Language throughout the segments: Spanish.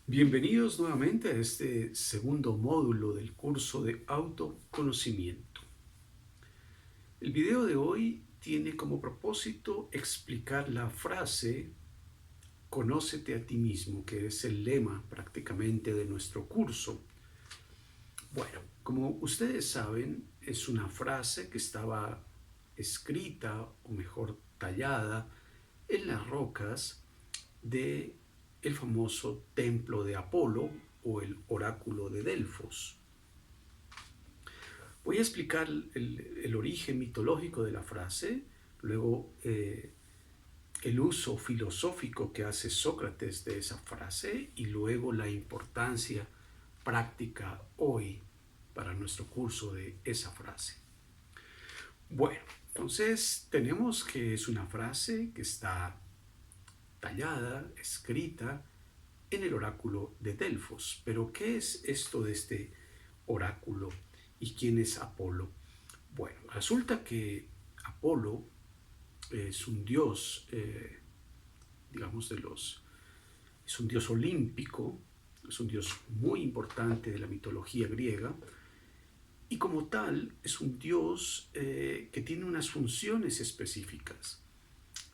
Bienvenidos nuevamente a este segundo módulo del curso de autoconocimiento. El video de hoy tiene como propósito explicar la frase "Conócete a ti mismo", que es el lema prácticamente de nuestro curso. Bueno, como ustedes saben, es una frase que estaba escrita, o mejor tallada, en las rocas de el famoso templo de Apolo o el oráculo de Delfos. Voy a explicar el origen mitológico de la frase, luego el uso filosófico que hace Sócrates de esa frase y luego la importancia práctica hoy para nuestro curso de esa frase. Bueno, entonces tenemos que es una frase que está tallada, escrita en el oráculo de Delfos. Pero ¿qué es esto de este oráculo y quién es Apolo? Bueno, resulta que Apolo es un dios, digamos, es un dios olímpico, es un dios muy importante de la mitología griega, y como tal es un dios que tiene unas funciones específicas.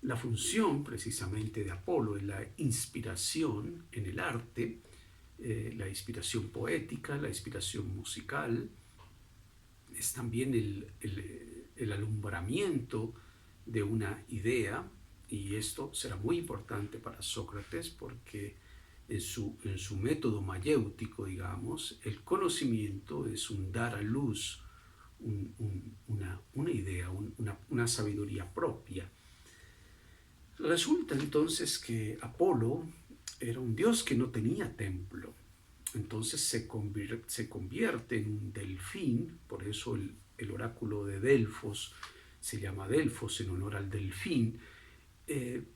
La función precisamente de Apolo es la inspiración en el arte, la inspiración poética, la inspiración musical, es también el alumbramiento de una idea, y esto será muy importante para Sócrates porque en su método mayéutico, digamos, el conocimiento es un dar a luz una idea, una sabiduría propia. Resulta entonces que Apolo era un dios que no tenía templo. Entonces se convierte en un delfín, por eso el oráculo de Delfos se llama Delfos en honor al delfín,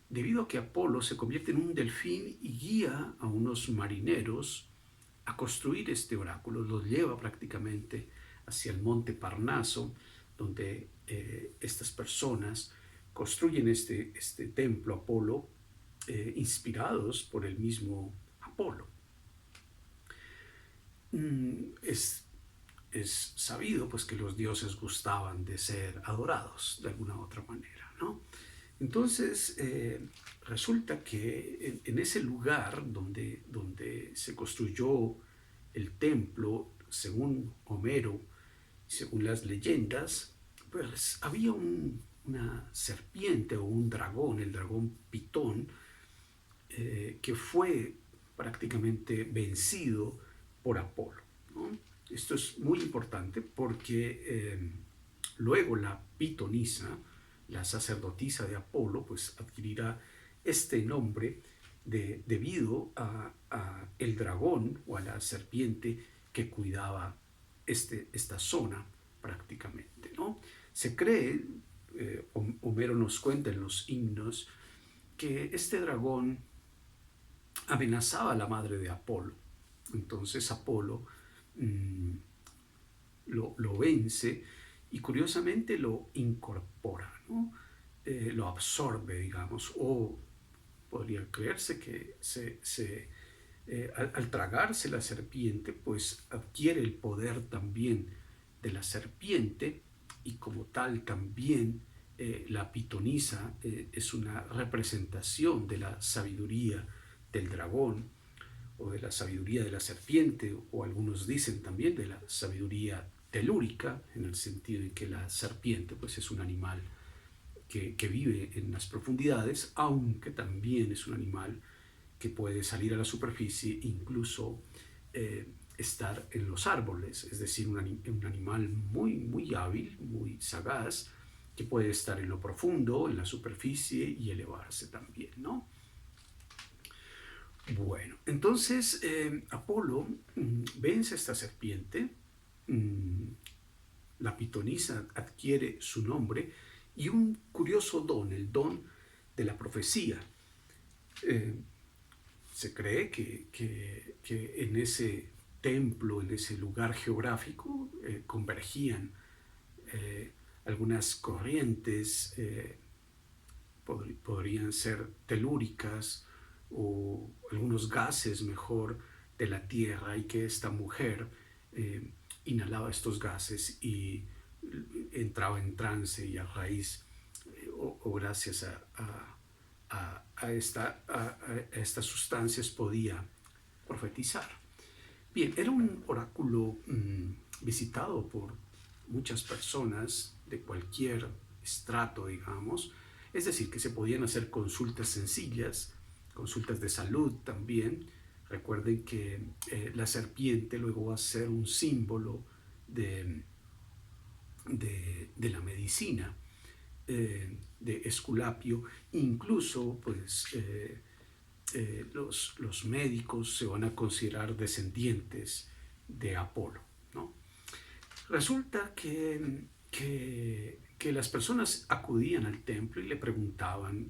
debido a que Apolo se convierte en un delfín y guía a unos marineros a construir este oráculo, los lleva prácticamente hacia el monte Parnaso, donde estas personas construyen este templo Apolo, inspirados por el mismo Apolo. Es, es sabido pues que los dioses gustaban de ser adorados de alguna otra manera, ¿no? Entonces resulta que en ese lugar donde se construyó el templo, según Homero, según las leyendas, pues había una serpiente o un dragón, el dragón Pitón, que fue prácticamente vencido por Apolo, ¿no? Esto es muy importante porque luego la pitonisa, la sacerdotisa de Apolo, pues adquirirá este nombre debido a el dragón o a la serpiente que cuidaba esta zona prácticamente, ¿no? Se cree, Homero nos cuenta en los himnos, que este dragón amenazaba a la madre de Apolo. Entonces Apolo mmm, lo vence y curiosamente lo incorpora, ¿no? Lo absorbe, digamos, o podría creerse que al tragarse la serpiente, pues adquiere el poder también de la serpiente y como tal también la pitonisa es una representación de la sabiduría del dragón o de la sabiduría de la serpiente, o algunos dicen también de la sabiduría telúrica, en el sentido de que la serpiente pues es un animal que vive en las profundidades, aunque también es un animal que puede salir a la superficie, incluso estar en los árboles, es decir, un animal muy hábil, muy sagaz, que puede estar en lo profundo, en la superficie y elevarse también, ¿no? Bueno, entonces Apolo vence a esta serpiente, mmm, la pitonisa adquiere su nombre y un curioso don, el don de la profecía. Eh, Se cree que en ese templo, en ese lugar geográfico, convergían algunas corrientes, podrían ser telúricas, o algunos gases mejor de la tierra, y que esta mujer inhalaba estos gases y entraba en trance, y a raíz o gracias a estas sustancias podía profetizar. Bien, era un oráculo visitado por muchas personas de cualquier estrato, digamos. Es decir, que se podían hacer consultas sencillas, consultas de salud también. Recuerden que la serpiente luego va a ser un símbolo de, de la medicina, de Esculapio. Incluso, pues, los médicos se van a considerar descendientes de Apolo, ¿no? Resulta que las personas acudían al templo y le preguntaban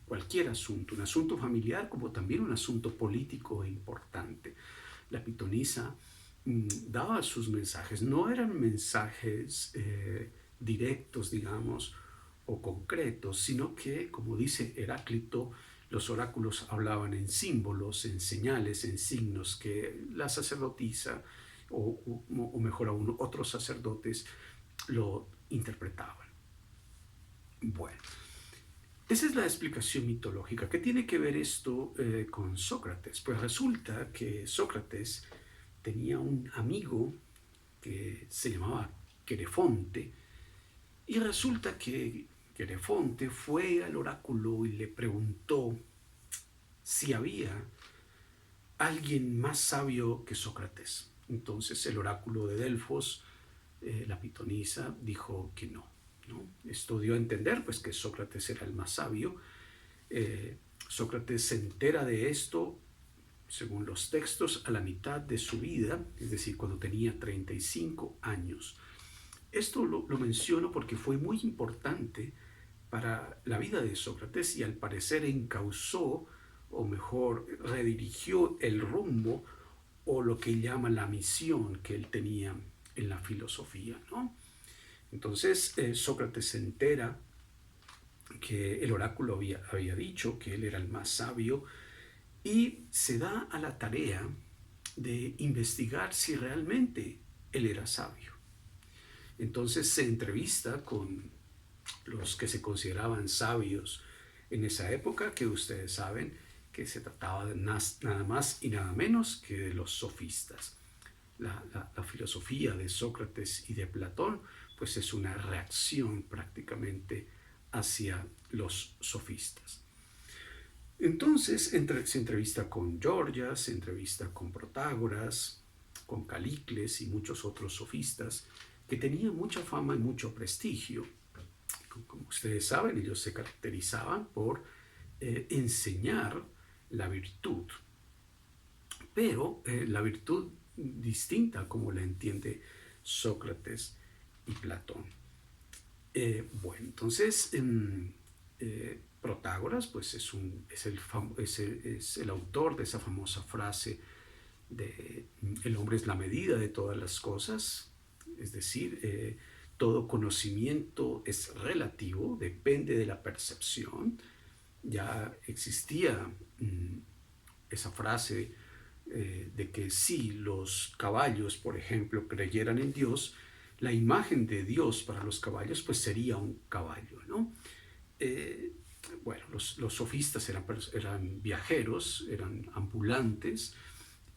cualquier asunto, un asunto familiar como también un asunto político e importante. La pitonisa daba sus mensajes, no eran mensajes directos, digamos, o concretos, sino que, como dice Heráclito, los oráculos hablaban en símbolos, en señales, en signos que la sacerdotisa, o mejor aún, otros sacerdotes lo interpretaban. Bueno, esa es la explicación mitológica. ¿Qué tiene que ver esto con Sócrates? Pues resulta que Sócrates tenía un amigo que se llamaba Querefonte, y resulta que Querefonte fue al oráculo y le preguntó si había alguien más sabio que Sócrates. Entonces el oráculo de Delfos, la pitonisa, dijo que no, ¿no? Esto dio a entender pues que Sócrates era el más sabio. Sócrates se entera de esto, según los textos, a la mitad de su vida, es decir, cuando tenía 35 años. Esto lo menciono porque fue muy importante para la vida de Sócrates, y al parecer encauzó, o mejor, redirigió el rumbo o lo que llama la misión que él tenía en la filosofía, ¿no? Entonces Sócrates se entera que el oráculo había dicho que él era el más sabio, y se da a la tarea de investigar si realmente él era sabio. Entonces se entrevista con los que se consideraban sabios en esa época, que ustedes saben que se trataba de nada más y nada menos que de los sofistas. La filosofía de Sócrates y de Platón pues es una reacción prácticamente hacia los sofistas. Entonces se entrevista con Gorgias, se entrevista con Protágoras, con Calicles y muchos otros sofistas que tenían mucha fama y mucho prestigio. Como ustedes saben, ellos se caracterizaban por enseñar la virtud, pero la virtud distinta como la entiende Sócrates y Platón. Bueno, entonces Protágoras pues es el autor de esa famosa frase de el hombre es la medida de todas las cosas, es decir, todo conocimiento es relativo, depende de la percepción. Ya existía esa frase de que si los caballos, por ejemplo, creyeran en Dios, la imagen de Dios para los caballos pues sería un caballo, ¿no? Bueno, los sofistas eran viajeros, eran ambulantes,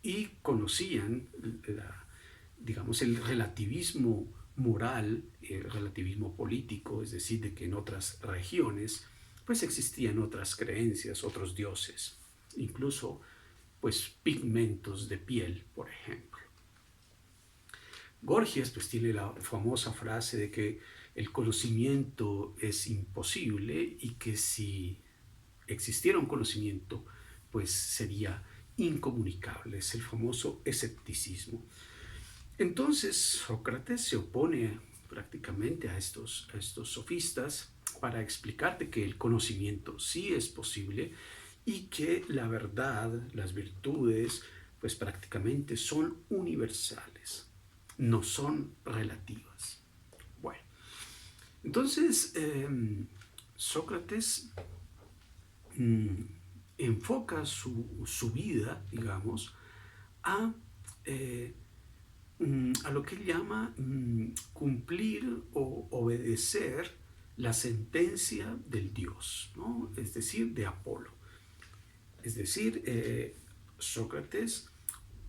y conocían digamos, el relativismo moral, el relativismo político, es decir, de que en otras regiones pues existían otras creencias, otros dioses, incluso pues pigmentos de piel, por ejemplo. Gorgias pues tiene la famosa frase de que el conocimiento es imposible, y que si existiera un conocimiento pues sería incomunicable. Es el famoso escepticismo. Entonces Sócrates se opone prácticamente a estos sofistas para explicarte que el conocimiento sí es posible, y que la verdad, las virtudes, pues prácticamente son universales, no son relativas. Bueno, entonces Sócrates enfoca su vida, digamos, a, eh, a lo que él llama cumplir o obedecer la sentencia del Dios, ¿no? Es decir, de Apolo. Es decir, Sócrates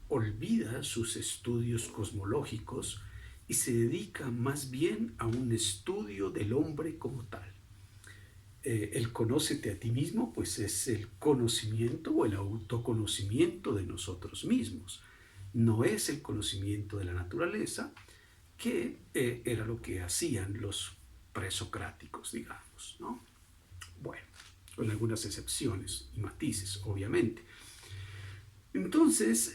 olvida sus estudios cosmológicos y se dedica más bien a un estudio del hombre como tal. El conócete a ti mismo, pues es el conocimiento o el autoconocimiento de nosotros mismos. No es el conocimiento de la naturaleza, que era lo que hacían los presocráticos, digamos, ¿no? Bueno, con algunas excepciones y matices, obviamente. Entonces,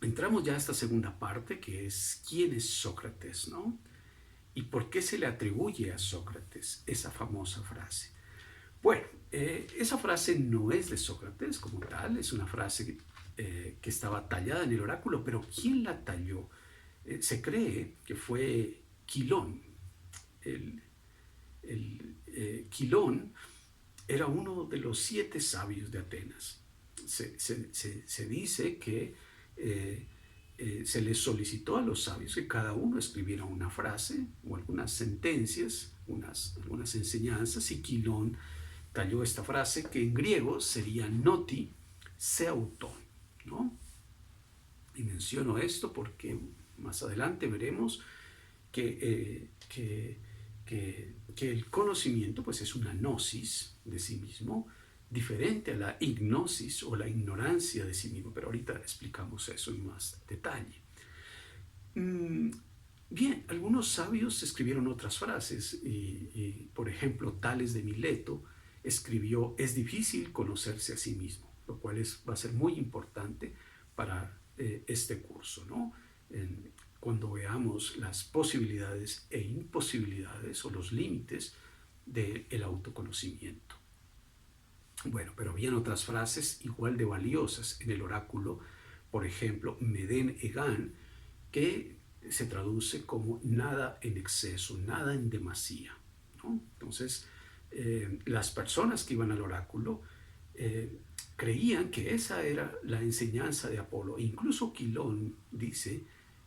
entramos ya a esta segunda parte, que es ¿quién es Sócrates, no? ¿Y por qué se le atribuye a Sócrates esa famosa frase? Bueno, esa frase no es de Sócrates como tal, es una frase que estaba tallada en el oráculo, pero ¿quién la talló? Se cree que fue Quilón. Quilón era uno de los 7 sabios de Atenas. Se dice que se les solicitó a los sabios que cada uno escribiera una frase o algunas sentencias, algunas enseñanzas, y Quilón talló esta frase que en griego sería noti se auton, ¿no? Y menciono esto porque más adelante veremos que el conocimiento pues es una gnosis de sí mismo, diferente a la ignosis o la ignorancia de sí mismo, pero ahorita explicamos eso en más detalle. Bien, algunos sabios escribieron otras frases y, por ejemplo, Tales de Mileto escribió: es difícil conocerse a sí mismo, lo cual va a ser muy importante para este curso, ¿no? Cuando veamos las posibilidades e imposibilidades o los límites del autoconocimiento. Bueno, pero habían otras frases igual de valiosas en el oráculo, por ejemplo, Meden Egan, que se traduce como nada en exceso, nada en demasía, ¿no? Entonces, las personas que iban al oráculo creían que esa era la enseñanza de Apolo. Incluso Quilón dice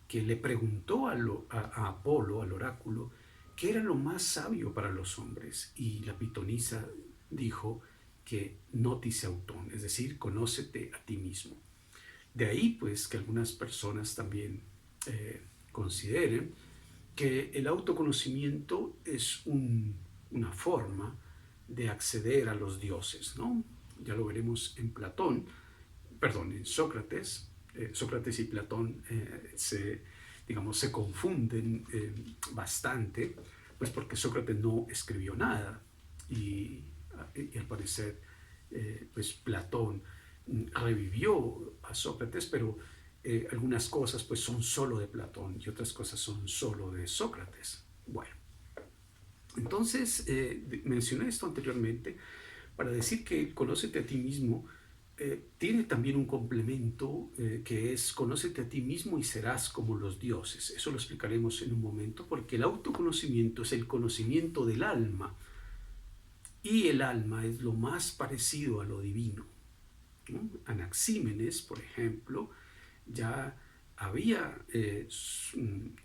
que le preguntó a Apolo, al oráculo, qué era lo más sabio para los hombres, y la pitonisa dijo que noti se auton, es decir, conócete a ti mismo. De ahí pues que algunas personas también consideren que el autoconocimiento es una forma de acceder a los dioses, ¿no? Ya lo veremos en en Sócrates. Sócrates y Platón se confunden bastante, pues porque Sócrates no escribió nada y al parecer pues Platón revivió a Sócrates, pero algunas cosas pues son solo de Platón y otras cosas son solo de Sócrates. Bueno, entonces mencioné esto anteriormente para decir que conócete a ti mismo tiene también un complemento que es conócete a ti mismo y serás como los dioses. Eso lo explicaremos en un momento, porque el autoconocimiento es el conocimiento del alma, y el alma es lo más parecido a lo divino, ¿no? Anaxímenes, por ejemplo, ya había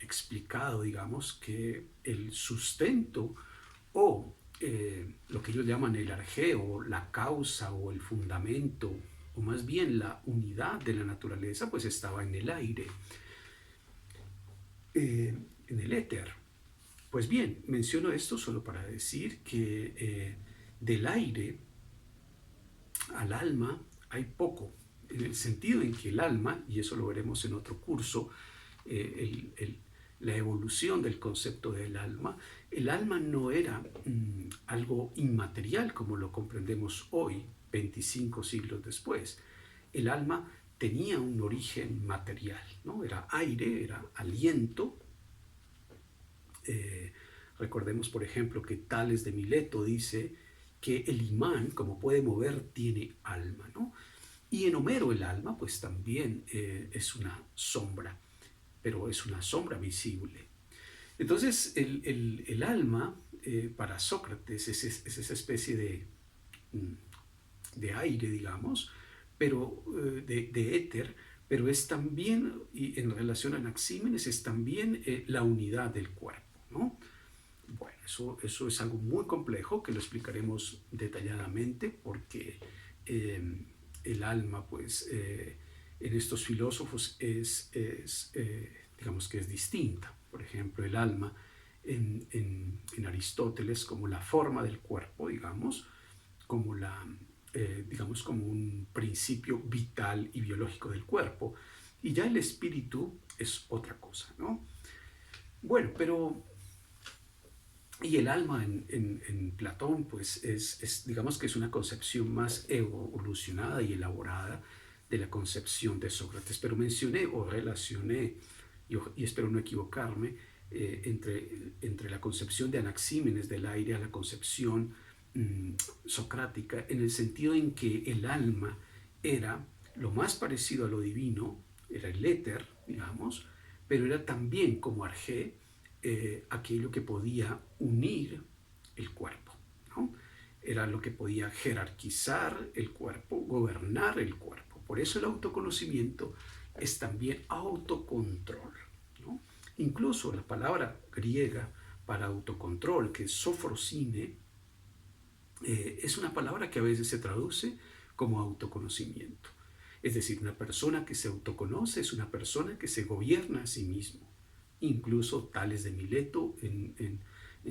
explicado, digamos, que el sustento o lo que ellos llaman el arjeo, la causa o el fundamento, o más bien la unidad de la naturaleza, pues estaba en el aire, en el éter. Pues bien, menciono esto solo para decir que del aire al alma hay poco, en el sentido en que el alma, y eso lo veremos en otro curso, la evolución del concepto del alma, el alma no era algo inmaterial como lo comprendemos hoy, 25 siglos después. El alma tenía un origen material, ¿no? Era aire, era aliento. Recordemos, por ejemplo, que Tales de Mileto dice que el imán, como puede mover, tiene alma, ¿no? Y en Homero el alma, pues también es una sombra, pero es una sombra visible. Entonces, el alma para Sócrates es esa especie de de aire, digamos, pero de éter, pero es también, y en relación a Anaxímenes, es también la unidad del cuerpo, ¿no? Bueno, eso es algo muy complejo que lo explicaremos detalladamente porque eh, el alma, pues, en estos filósofos digamos que es distinta. Por ejemplo, el alma en Aristóteles como la forma del cuerpo, digamos, como digamos, como un principio vital y biológico del cuerpo. Y ya el espíritu es otra cosa, ¿no? Bueno, pero y el alma en Platón, pues digamos que es una concepción más evolucionada y elaborada de la concepción de Sócrates. Pero mencioné o relacioné, y espero no equivocarme, entre la concepción de Anaxímenes del aire a la concepción socrática, en el sentido en que el alma era lo más parecido a lo divino, era el éter, digamos, pero era también como Argé, aquello que podía unir el cuerpo, ¿no? Era lo que podía jerarquizar el cuerpo, gobernar el cuerpo. Por eso el autoconocimiento es también autocontrol, ¿no? Incluso la palabra griega para autocontrol, que es sofrosine, es una palabra que a veces se traduce como autoconocimiento. Es decir, una persona que se autoconoce es una persona que se gobierna a sí mismo. Incluso Tales de Mileto en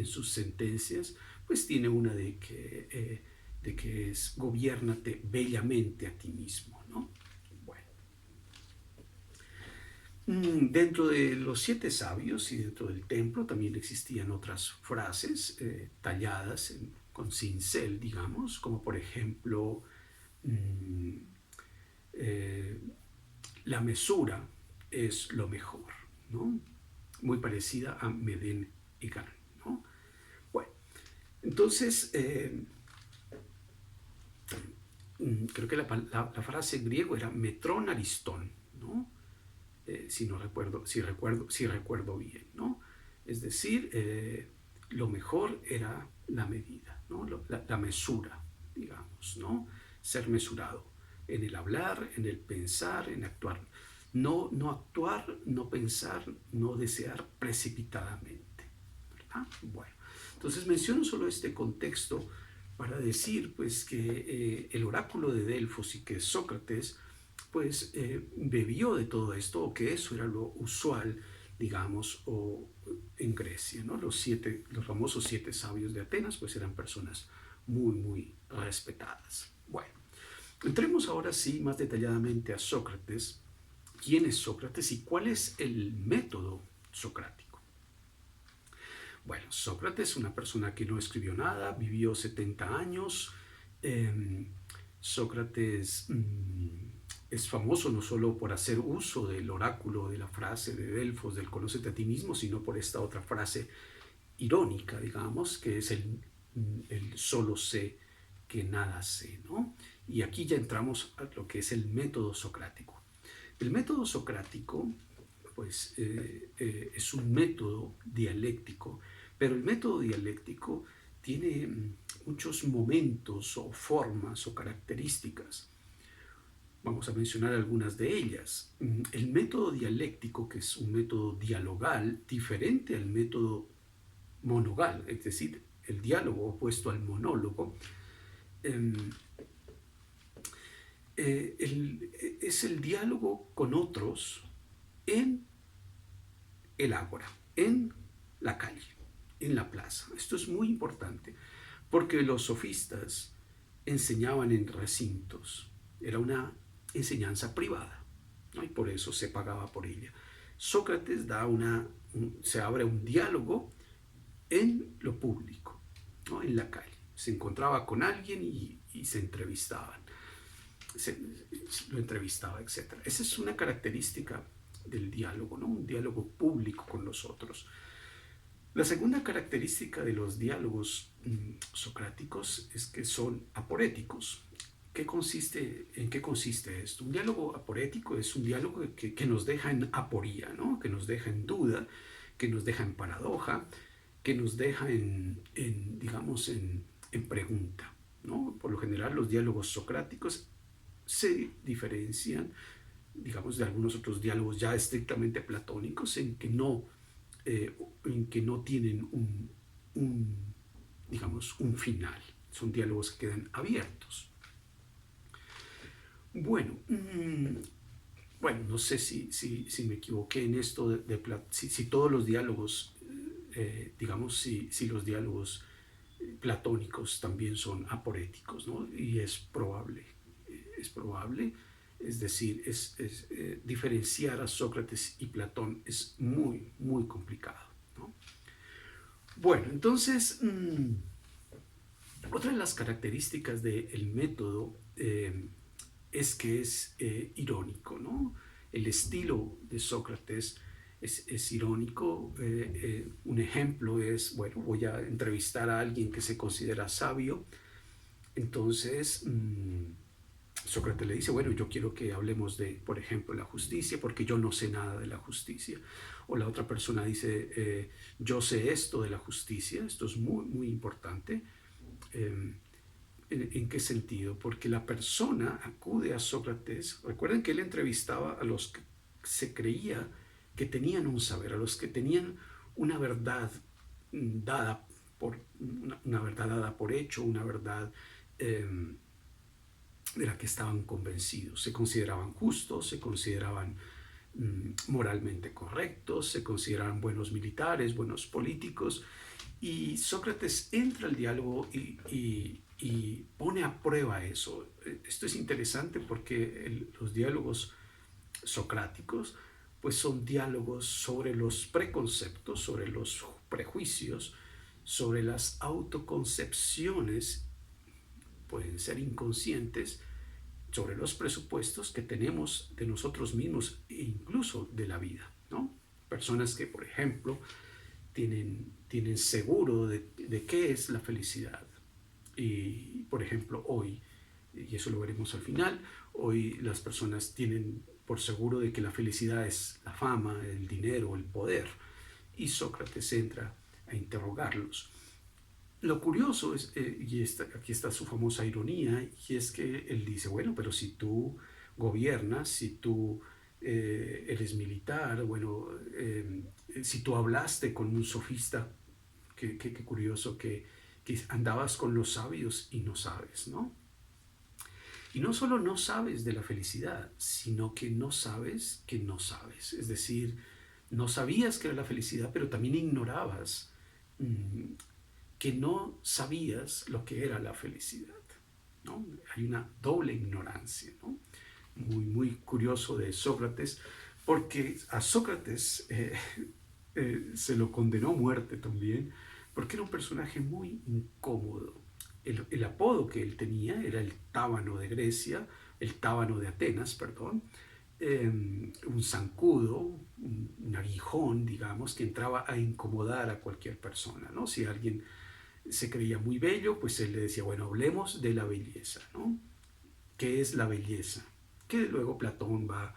sus sentencias, pues tiene una de que es gobiérnate bellamente a ti mismo, ¿no? Bueno. Dentro de los 7 sabios y dentro del templo también existían otras frases talladas con cincel, digamos, como por ejemplo eh, la mesura es lo mejor, ¿no? Muy parecida a Medén y Gan, ¿no? Bueno, entonces creo que la frase en griego era metrón aristón, ¿no? Si recuerdo bien, ¿no? Es decir, lo mejor era la medida, ¿no? La mesura, digamos, ¿no? Ser mesurado en el hablar, en el pensar, en actuar. No actuar, no pensar, no desear precipitadamente, ¿verdad? Bueno, entonces menciono solo este contexto para decir pues que el oráculo de Delfos y que Sócrates pues bebió de todo esto, o que eso era lo usual, digamos, o en Grecia, ¿no? Los famosos 7 sabios de Atenas pues eran personas muy respetadas. Bueno, entremos ahora sí más detalladamente a Sócrates. ¿Quién es Sócrates y cuál es el método socrático? Bueno, Sócrates es una persona que no escribió nada, vivió 70 años. Sócrates es famoso no solo por hacer uso del oráculo, de la frase de Delfos, del conócete a ti mismo, sino por esta otra frase irónica, digamos, que es el solo sé que nada sé, ¿no? Y aquí ya entramos a lo que es el método socrático. El método socrático, pues, es un método dialéctico, pero el método dialéctico tiene muchos momentos o formas o características. Vamos a mencionar algunas de ellas. El método dialéctico, que es un método dialogal, diferente al método monogal, es decir, el diálogo opuesto al monólogo, es el diálogo con otros en el ágora, en la calle, en la plaza. Esto es muy importante porque los sofistas enseñaban en recintos. Era una enseñanza privada, ¿no? Y por eso se pagaba por ella. Sócrates se abre un diálogo en lo público, ¿no? En la calle. Se encontraba con alguien y se entrevistaban. Lo entrevistaba, etc. Esa es una característica del diálogo, ¿no? Un diálogo público con los otros. La segunda característica de los diálogos socráticos es que son aporéticos. ¿En qué consiste esto? Un diálogo aporético es un diálogo que nos deja en aporía, ¿no? Que nos deja en duda, que nos deja en paradoja, que nos deja digamos, en pregunta, ¿no? Por lo general, los diálogos socráticos se diferencian, digamos, de algunos otros diálogos ya estrictamente platónicos en que no tienen un, digamos, un final. Son diálogos que quedan abiertos. Bueno, bueno, no sé si me equivoqué en esto si todos los diálogos, digamos, si los diálogos platónicos también son aporéticos, ¿no? Y es probable, es decir, diferenciar a Sócrates y Platón es muy, muy complicado, ¿no? Bueno, entonces, otra de las características del método es que es irónico, ¿no? El estilo de Sócrates es irónico. Un ejemplo es, bueno, voy a entrevistar a alguien que se considera sabio, entonces Sócrates le dice, bueno, yo quiero que hablemos de, por ejemplo, la justicia, porque yo no sé nada de la justicia. O la otra persona dice, yo sé esto de la justicia, esto es muy, muy importante. ¿En qué sentido? Porque la persona acude a Sócrates. Recuerden que él entrevistaba a los que se creía que tenían un saber, a los que tenían una verdad dada una verdad dada por hecho, una verdad de la que estaban convencidos. Se consideraban justos, se consideraban moralmente correctos, se consideraban buenos militares, buenos políticos. Y Sócrates entra al diálogo y pone a prueba eso. Esto es interesante porque los diálogos socráticos pues son diálogos sobre los preconceptos, sobre los prejuicios, sobre las autoconcepciones, pueden ser inconscientes, sobre los presupuestos que tenemos de nosotros mismos e incluso de la vida, ¿no? Personas que, por ejemplo, tienen seguro de qué es la felicidad. Y, por ejemplo, hoy, y eso lo veremos al final, hoy las personas tienen por seguro de que la felicidad es la fama, el dinero, el poder. Y Sócrates entra a interrogarlos. Lo curioso es, aquí está su famosa ironía, y es que él dice, bueno, pero si tú gobiernas, si tú eres militar, bueno, si tú hablaste con un sofista, qué curioso que andabas con los sabios y no sabes, ¿no? Y no solo no sabes de la felicidad, sino que no sabes que no sabes. Es decir, no sabías que era la felicidad, pero también ignorabas que no sabías lo que era la felicidad, ¿no? Hay una doble ignorancia, ¿no? Muy, muy curioso de Sócrates, porque a Sócrates se lo condenó a muerte también, porque era un personaje muy incómodo. El apodo que él tenía era el Tábano de Grecia, el Tábano de Atenas, perdón, un zancudo, un aguijón, digamos, que entraba a incomodar a cualquier persona, ¿no? Si alguien se creía muy bello, pues él le decía, bueno, hablemos de la belleza, ¿no? ¿Qué es la belleza? Que luego Platón va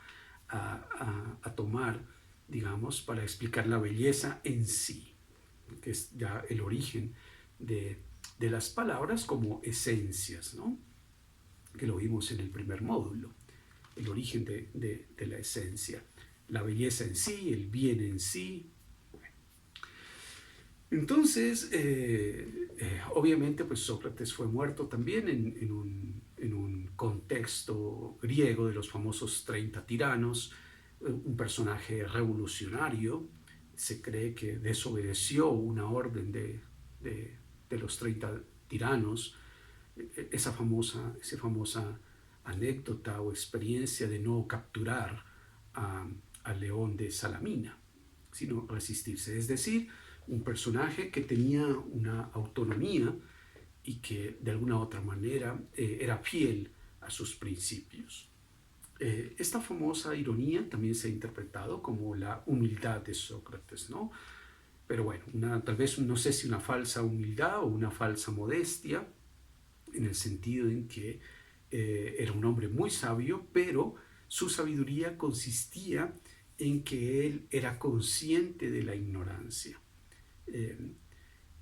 a tomar, digamos, para explicar la belleza en sí, que es ya el origen de las palabras como esencias, ¿no? Que lo vimos en el primer módulo, el origen de la esencia, la belleza en sí, el bien en sí. Entonces, obviamente, pues Sócrates fue muerto también en un contexto griego de los famosos 30 tiranos, un personaje revolucionario. Se cree que desobedeció una orden de los 30 tiranos, esa famosa anécdota o experiencia de no capturar al león de Salamina, sino resistirse. Es decir, un personaje que tenía una autonomía y que de alguna u otra manera era fiel a sus principios. Esta famosa ironía también se ha interpretado como la humildad de Sócrates, ¿no? Pero bueno, tal vez no sé si una falsa humildad o una falsa modestia, en el sentido en que era un hombre muy sabio, pero su sabiduría consistía en que él era consciente de la ignorancia.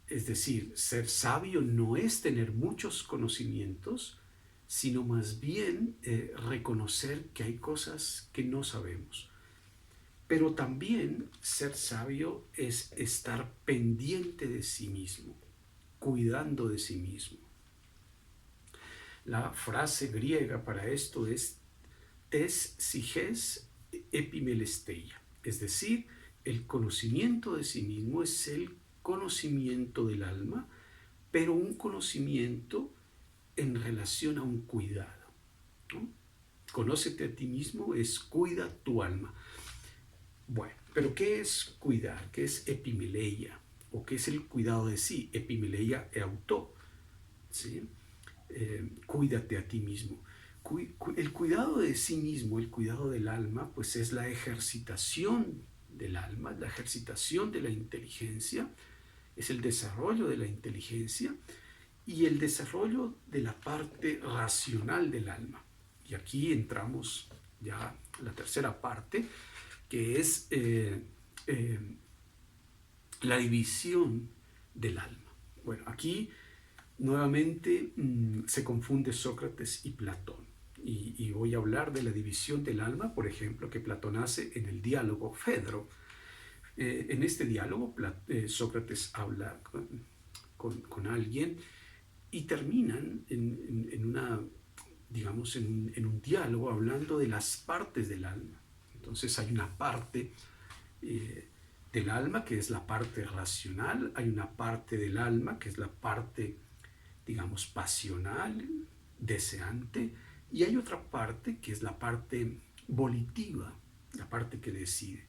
Es decir, ser sabio no es tener muchos conocimientos, sino más bien reconocer que hay cosas que no sabemos. Pero también ser sabio es estar pendiente de sí mismo, cuidando de sí mismo. La frase griega para esto es tes siges epimelesteia, es decir, el conocimiento de sí mismo es el conocimiento del alma, pero un conocimiento en relación a un cuidado, ¿no? Conócete a ti mismo es cuida tu alma. Bueno, pero ¿qué es cuidar? ¿Qué es epimeleia? ¿O qué es el cuidado de sí? Epimeleia e auto, ¿sí? Cuídate a ti mismo. El cuidado de sí mismo, el cuidado del alma, pues es la ejercitación del alma, la ejercitación de la inteligencia, es el desarrollo de la inteligencia y el desarrollo de la parte racional del alma. Y aquí entramos ya a la tercera parte, que es la división del alma. Bueno, aquí nuevamente se confunde Sócrates y Platón. Y voy a hablar de la división del alma, por ejemplo, que Platón hace en el diálogo Fedro. En este diálogo, Sócrates habla con alguien y terminan digamos, en un diálogo hablando de las partes del alma. Entonces hay una parte del alma que es la parte racional, hay una parte del alma que es la parte, digamos, pasional, deseante, y hay otra parte que es la parte volitiva, la parte que decide.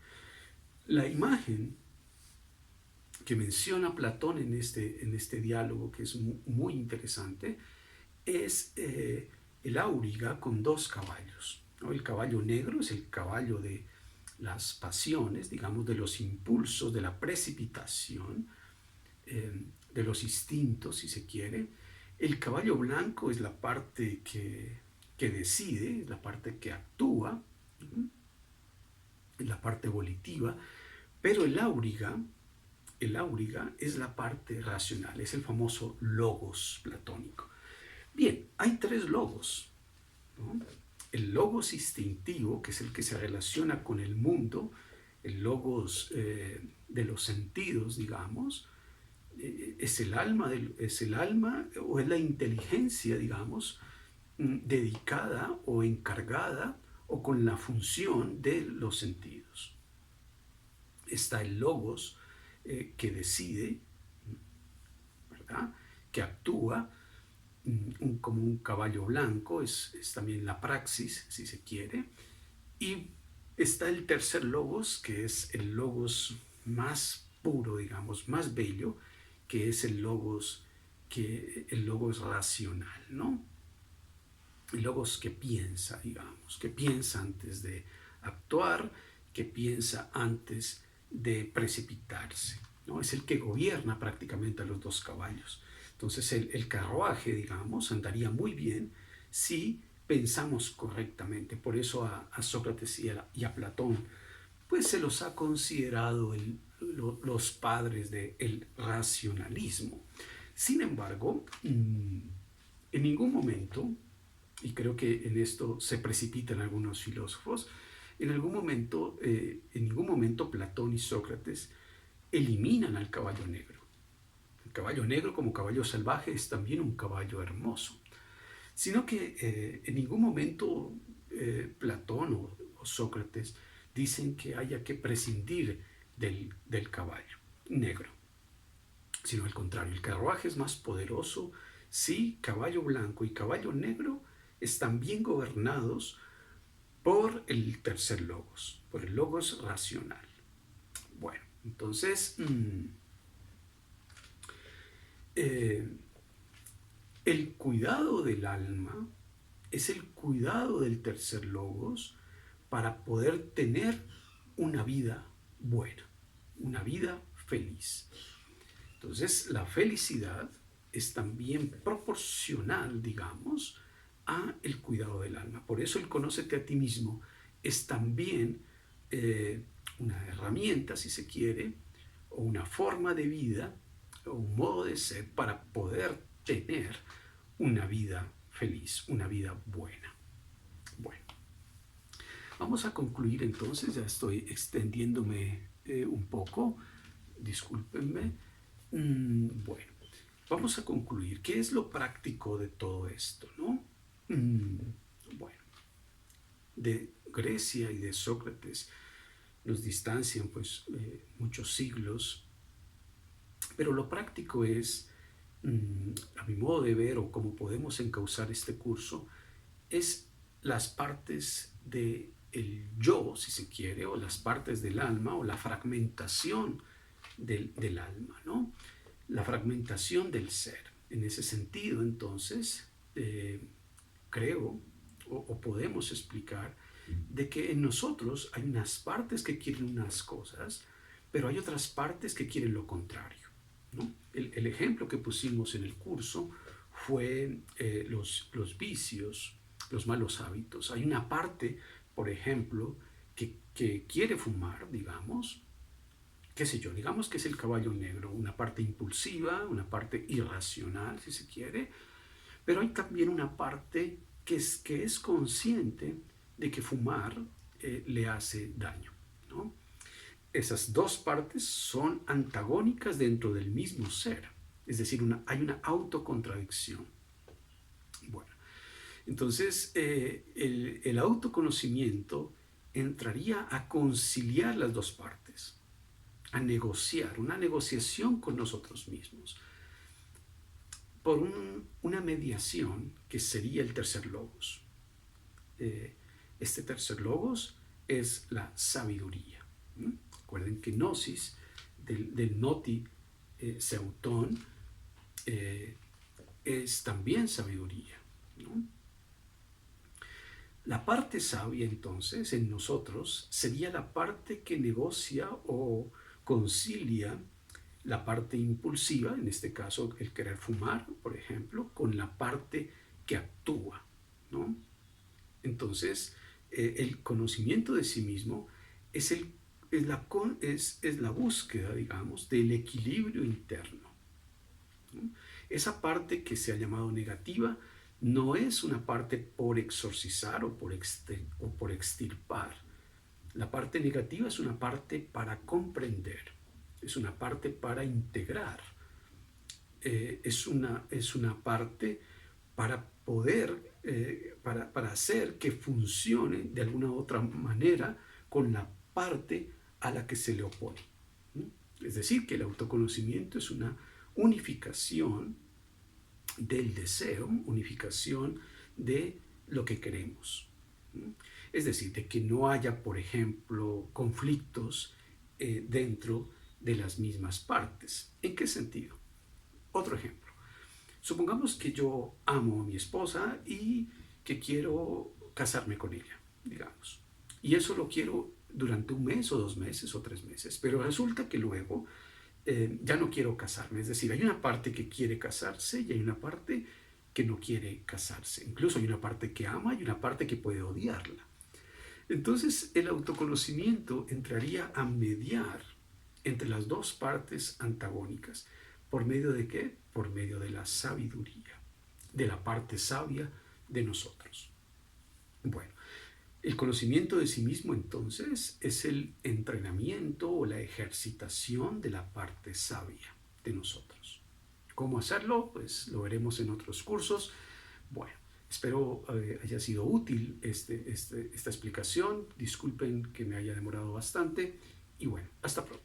La imagen que menciona Platón en este diálogo, que es muy interesante, es el auriga con dos caballos, ¿no? El caballo negro es el caballo de las pasiones, digamos, de los impulsos, de la precipitación, de los instintos, si se quiere. El caballo blanco es la parte que decide, la parte que actúa, la parte volitiva, pero el áuriga es la parte racional, es el famoso logos platónico. Bien, hay tres logos, ¿no? El logos instintivo, que es el que se relaciona con el mundo, el logos de los sentidos, digamos, es el alma o es la inteligencia, digamos, dedicada o encargada o con la función de los sentidos. Está el logos que decide, ¿verdad? Que actúa como un caballo blanco, es también la praxis, si se quiere. Y está el tercer logos, que es el logos más puro, digamos, más bello, que es el logos racional, ¿no? El logos que piensa, digamos, que piensa antes de actuar, que piensa antes de precipitarse, ¿no? Es el que gobierna prácticamente a los dos caballos. Entonces el carruaje, digamos, andaría muy bien si pensamos correctamente. Por eso a Sócrates y a Platón, pues se los ha considerado los padres del racionalismo. Sin embargo, en ningún momento, y creo que en esto se precipitan algunos filósofos, en ningún momento Platón y Sócrates eliminan al caballo negro. El caballo negro como caballo salvaje es también un caballo hermoso, sino que en ningún momento Platón o Sócrates dicen que haya que prescindir del caballo negro, sino al contrario, el carruaje es más poderoso si caballo blanco y caballo negro están bien gobernados por el tercer logos, por el logos racional. Bueno, entonces el cuidado del alma es el cuidado del tercer logos para poder tener una vida buena, una vida feliz. Entonces, la felicidad es también proporcional, digamos, a el cuidado del alma. Por eso el conócete a ti mismo es también una herramienta, si se quiere, o una forma de vida un modo de ser para poder tener una vida feliz, una vida buena. Bueno, vamos a concluir entonces, ya estoy extendiéndome un poco, discúlpenme. Bueno, vamos a concluir. ¿Qué es lo práctico de todo esto, no? Bueno, de Grecia y de Sócrates nos distancian pues muchos siglos, pero lo práctico es, a mi modo de ver, o como podemos encauzar este curso, es las partes del yo, si se quiere, o las partes del alma, o la fragmentación del alma, ¿no? La fragmentación del ser. En ese sentido, entonces, creo, o podemos explicar, de que en nosotros hay unas partes que quieren unas cosas, pero hay otras partes que quieren lo contrario, ¿no? El ejemplo que pusimos en el curso fue los vicios, los malos hábitos. Hay una parte, por ejemplo, que quiere fumar, digamos, qué sé yo, digamos que es el caballo negro, una parte impulsiva, una parte irracional, si se quiere, pero hay también una parte que es consciente de que fumar le hace daño, ¿no? Esas dos partes son antagónicas dentro del mismo ser, es decir, hay una autocontradicción. Bueno, entonces el autoconocimiento entraría a conciliar las dos partes, a negociar, una negociación con nosotros mismos, por una mediación que sería el tercer logos. Este tercer logos es la sabiduría. Recuerden que gnosis, del noti seutón, es también sabiduría, ¿no? La parte sabia, entonces, en nosotros sería la parte que negocia o concilia la parte impulsiva, en este caso el querer fumar, por ejemplo, con la parte que actúa, ¿no? Entonces, el conocimiento de sí mismo es la búsqueda, digamos, del equilibrio interno, ¿no? Esa parte que se ha llamado negativa no es una parte por exorcizar o por extirpar. La parte negativa es una parte para comprender, es una parte para integrar, es una parte para poder, para hacer que funcione de alguna otra manera con la parte a la que se le opone. Es decir, que el autoconocimiento es una unificación del deseo, unificación de lo que queremos. Es decir, de que no haya, por ejemplo, conflictos dentro de las mismas partes. ¿En qué sentido? Otro ejemplo. Supongamos que yo amo a mi esposa y que quiero casarme con ella, digamos. Y eso lo quiero durante un mes o 2 meses o 3 meses. Pero resulta que luego ya no quiero casarme. Es decir, hay una parte que quiere casarse y hay una parte que no quiere casarse. Incluso hay una parte que ama y una parte que puede odiarla. Entonces el autoconocimiento entraría a mediar entre las dos partes antagónicas. ¿Por medio de qué? Por medio de la sabiduría, de la parte sabia de nosotros. Bueno, el conocimiento de sí mismo entonces es el entrenamiento o la ejercitación de la parte sabia de nosotros. ¿Cómo hacerlo? Pues lo veremos en otros cursos. Bueno, espero haya sido útil esta explicación. Disculpen que me haya demorado bastante y bueno, hasta pronto.